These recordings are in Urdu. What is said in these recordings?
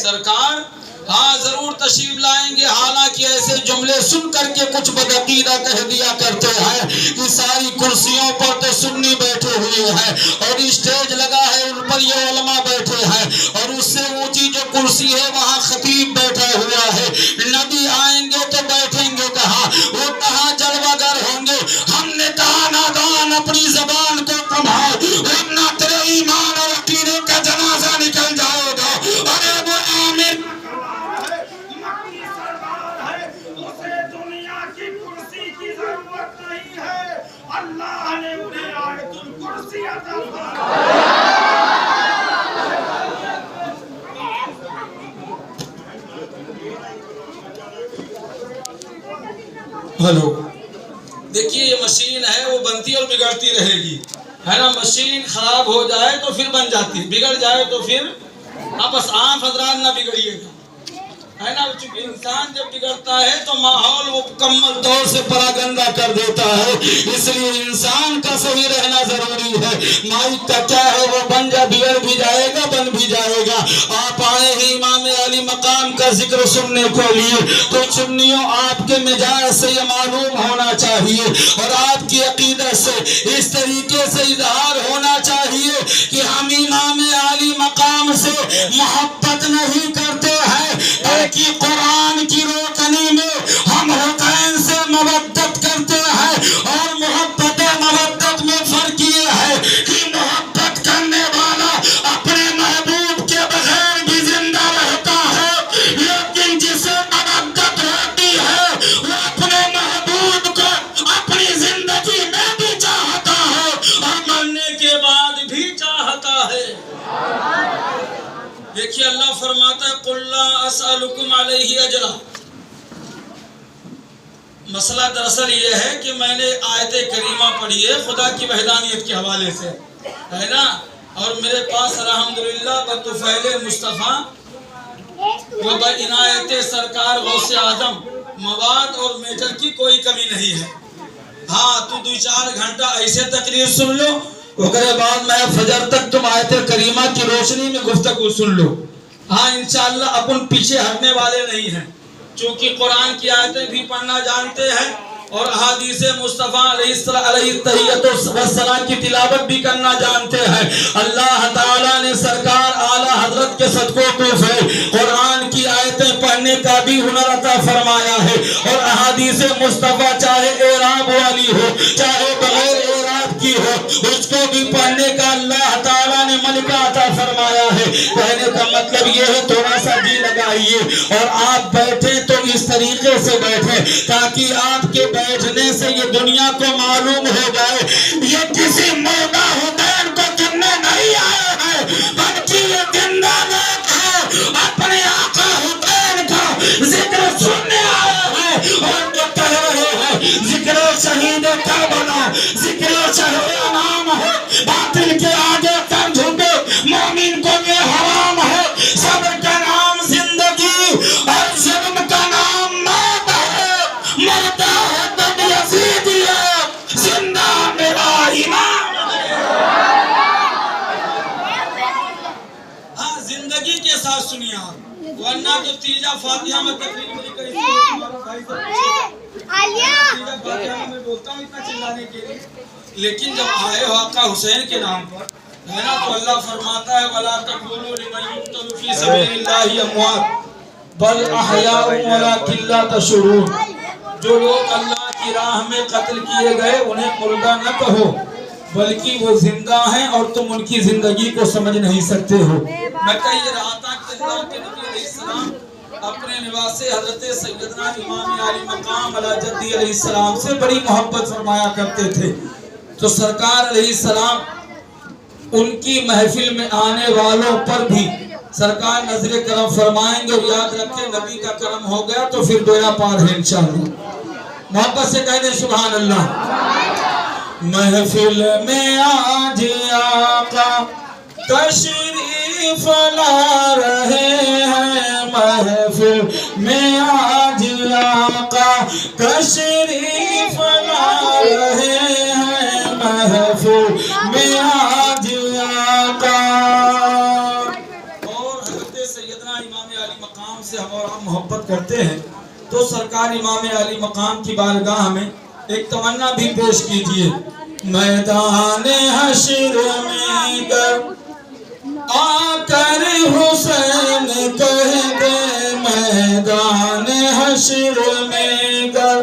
سرکار ہاں ضرور تشریف لائیں گے، حالانکہ ایسے جملے سن کر کے کچھ بدعقیدہ کہہ دیا کرتے ہیں کہ ساری کرسیوں پر تو سنی بیٹھے ہوئے ہیں اور اسٹیج لگا ہے ان پر یہ علماء بیٹھے ہیں اور اس سے اونچی جو کرسی ہے وہاں خطیب بیٹھا ہوا ہے۔ نبی آئیں گے تو بیٹھیں گے کہاں؟ وہ کہاں جلوہ گر ہوں گے؟ ہم نے کہا نادان اپنی زبان کو کماؤ ورنہ تیرے ایمان اور عقیدے کا جنازہ نکل جائے گا۔ ارے وہ آمین اللہ نے انہیں آیت الکرسی عطا فرمائی۔ ہلو دیکھیے یہ مشین ہے وہ بنتی اور بگڑتی رہے گی ہے نا۔ مشین خراب ہو جائے تو پھر بن جاتی، بگڑ جائے تو پھر بس عام حضرات نہ بگڑیے گا ہے نا۔ چونکہ انسان جب بگڑتا ہے تو ماحول وہ مکمل طور سے پراگندہ کر دیتا ہے، اس لیے انسان کا صحیح رہنا ضروری ہے۔ مائک کا کیا ہے وہ بن جا بگڑ بھی جائے گا بن بھی جائے گا۔ آپ آئے ہیں امام علی مقام کا ذکر سننے کے لیے تو سنیوں آپ کے مزاج سے یہ معلوم ہونا چاہیے اور آپ کی عقیدت سے اس طریقے سے اظہار ہونا چاہیے کہ ہم امام علی مقام سے محبت نہیں کرتے ہیں کہ قرآن کی روشنی میں ہم حسین سے مودت کرتے ہیں اور محبت مودت میں فرق یہ ہے کہ محبت کرنے والا اپنے محبوب کے بغیر بھی زندہ رہتا ہے، لیکن جسے مودت ہوتی ہے وہ اپنے محبوب کو اپنی زندگی میں بھی چاہتا ہے اور مرنے کے بعد بھی چاہتا ہے۔ دیکھیے اللہ فرماتا ہے قُلْ لَا أَسْأَلُكُمْ عَلَيْهِ أَجْرًا۔ مسئلہ دراصل یہ ہے کہ میں نے آیت کریمہ پڑھی ہے خدا کی وحدانیت کے حوالے سے ہے نا، اور میرے پاس الحمدللہ بطفیل مصطفیٰ و بعنایت سرکار غوث اعظم مواد اور میٹر کی کوئی کمی نہیں ہے۔ ہاں تو 2-4 گھنٹہ ایسے تقریر سن لو، اگر بعد میں فجر تک تم آیت کریمہ کی روشنی میں گفتگو سن لو۔ ہاں انشاءاللہ اپن پیچھے ہٹنے والے نہیں ہیں، چونکہ قرآن کی آیتیں بھی پڑھنا جانتے ہیں اور احادیث مصطفیٰ علیہ التحیۃ والسلام کی تلاوت بھی کرنا جانتے ہیں۔ اللہ تعالیٰ نے سرکار اعلیٰ حضرت کے صدقوں کو سے قرآن کی آیتیں پڑھنے کا بھی ہنر عطا فرمایا ہے اور احادیث مصطفیٰ چاہے اعراب والی ہو چاہے بغیر اعراب کی ہو اس کو بھی پڑھنے کا اللہ تعالیٰ نے ملکہ عطا فرمایا ہے۔ کہنے کا مطلب یہ ہے تھوڑا سا جی لگائیے اور آپ بیٹھیں تو اس طریقے سے بیٹھیں تاکہ آپ کے بیٹھنے سے یہ دنیا کو معلوم ہو جائے یہ کسی مردہ حسین کو چننے نہیں آئے ہیں بلکہ یہ زندہ لوگ ہیں، اپنے آقا حسین کا ذکر سننے آئے ہیں اور جو کہہ رہے ہیں ذکر شہید کربلا ذکر شہید نام ہے، باطل کے آگے سر جھکے مومن کو یہ حرام ہے، صبر کا نام زندگی اور ظلم کا نام موت ہے، مردہ ہے تب یزیدی ہے، زندہ میرا امام ہے۔ ہاں زندگی کے ساتھ سنیے آپ، ورنہ تو تیجا فاتحہ میں تقریر میری کہیں تیجا فاتحہ میں بولتا ہوں اتنا چلانے کے لیے، لیکن جب آئے آقا حسین کے نام پر ہے نا تو اللہ فرماتا ہے وَلَا تَقُولُوا لِمَن يُقْتَلُ فِي سَبِيلِ اللَّهِ أَمْوَاتٌ بَلْ أَحْيَاءٌ وَلَٰكِن لَّا تَشْعُرُونَ۔ جو لوگ اللہ کی راہ میں قتل کیے گئے انہیں مردہ نہ کہو بلکہ وہ زندہ ہیں اور تم ان کی زندگی کو سمجھ نہیں سکتے ہو۔ میں کہہ رہا تھا کہ اللہ کے نبی علیہ السلام اپنے نواز حضرت سیدنا امام علی مقام علی جدی علیہ السلام سے بڑی محبت فرمایا کرتے تھے، تو سرکار علیہ السلام ان کی محفل میں آنے والوں پر بھی سرکار نظر کرم فرمائیں گے اور یاد رکھیں نبی کا کرم ہو گیا تو پھر بیڑا پار ہے انشاءاللہ۔ محبت سے کہہ دیں سبحان اللہ۔ محفل میں آج آقا تشریف لا رہے ہیں، محفل میں آج آقا تشریف لا رہے ہیں، محفل میں آج آقا۔ اور حضرت چونکہ سیدنا امام علی مقام سے ہم اور آپ محبت کرتے ہیں تو سرکار امام علی مقام کی بارگاہ میں ایک تمنا بھی پیش کیجیے. میدان حشر میں گر آ کر حسین کہہ دے، میدان حشر میں گر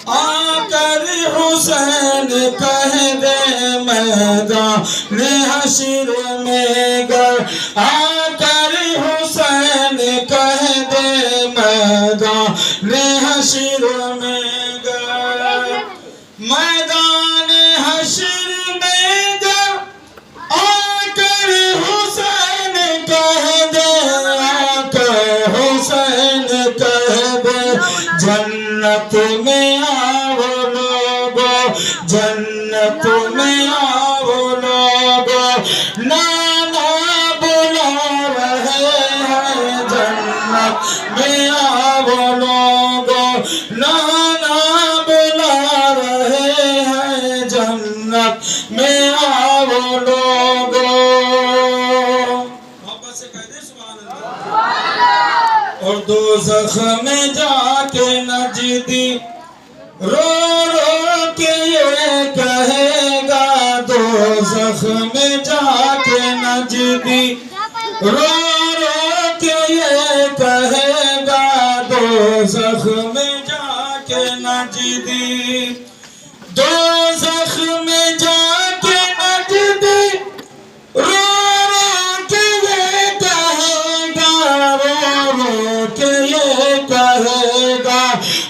آ کر حسین کہہ دے، میدان حشر میں گر آ کر حسین کہہ دے، میدان حشر میں گر میدان حشر میں گر آ کر حسین کہہ دے، آ کر حسین کہہ دے، جنت میں آؤ لوگو، جنت میں آؤ لوگو، نانا بلا رہے ہیں، جنت میں آؤ لوگو، نانا بلا رہے ہیں، جنت میں آؤ لوگو. محبت سے کہہ دیں سبحان اللہ. اور دوزخ میں جا کے نجدی رو رو کے یہ کہے گا، دوزخ میں جا کے نجدی رو رو کے یہ کہے گا، دوزخ میں جا کے نجدی، دوزخ میں جا کے نجدی رو رو کے یہ کہے گا، رو رو کے یہ کہے گا،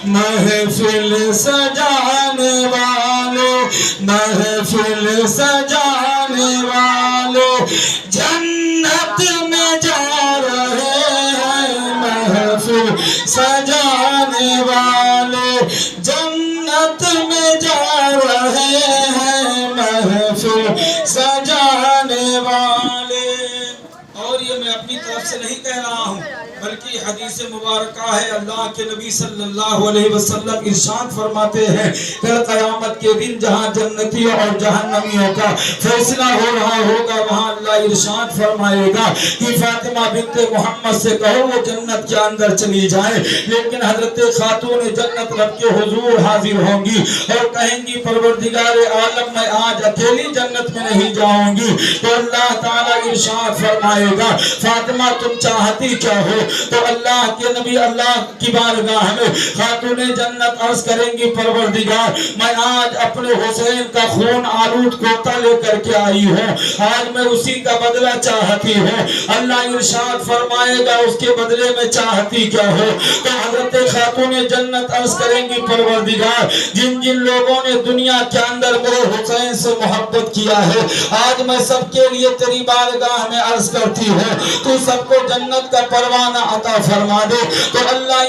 محفل سجانے والوں، محفل سجانے والوں، جنت میں جا رہے ہیں، محفل سجانے والوں، جنت میں جا رہے ہیں، محفل سجانے والے. اور یہ میں اپنی طرف سے نہیں کہہ رہا ہوں بلکہ حدیث مبارکہ ہے. اللہ کے نبی صلی اللہ علیہ وسلم ارشاد فرماتے ہیں کل قیامت کے دن جہاں جنتیوں اور جہنمیوں کا فیصلہ ہو رہا ہوگا وہاں اللہ ارشاد فرمائے گا کہ فاطمہ بنت محمد سے کہو وہ جنت کے اندر چلی جائے. لیکن حضرت خاتون جنت رب کے حضور حاضر ہوں گی اور کہیں گی پروردگار عالم میں آج اکیلی جنت میں نہیں جاؤں گی. تو اللہ تعالیٰ ارشاد فرمائے گا فاطمہ تم چاہتی کیا ہو؟ تو اللہ کے نبی اللہ کی بارگاہ میں خاتون جنت عرض کریں گی پروردگار میں آج اپنے حسین کا خون آلود کوتا لے کر کے آئی ہوں، آج میں اسی کا بدلہ چاہتی ہوں. اللہ ارشاد فرمائے گا اس کے بدلے میں چاہتی کیا ہو؟ تو حضرت خاتون جنت عرض کریں گی پروردگار جن جن لوگوں نے دنیا کے اندر میرے حسین سے محبت کیا ہے آج میں سب کے لیے تیری بارگاہ میں عرض کرتی ہوں تو سب کو جنت کا پروانہ عطا فرما دے. تو اللہ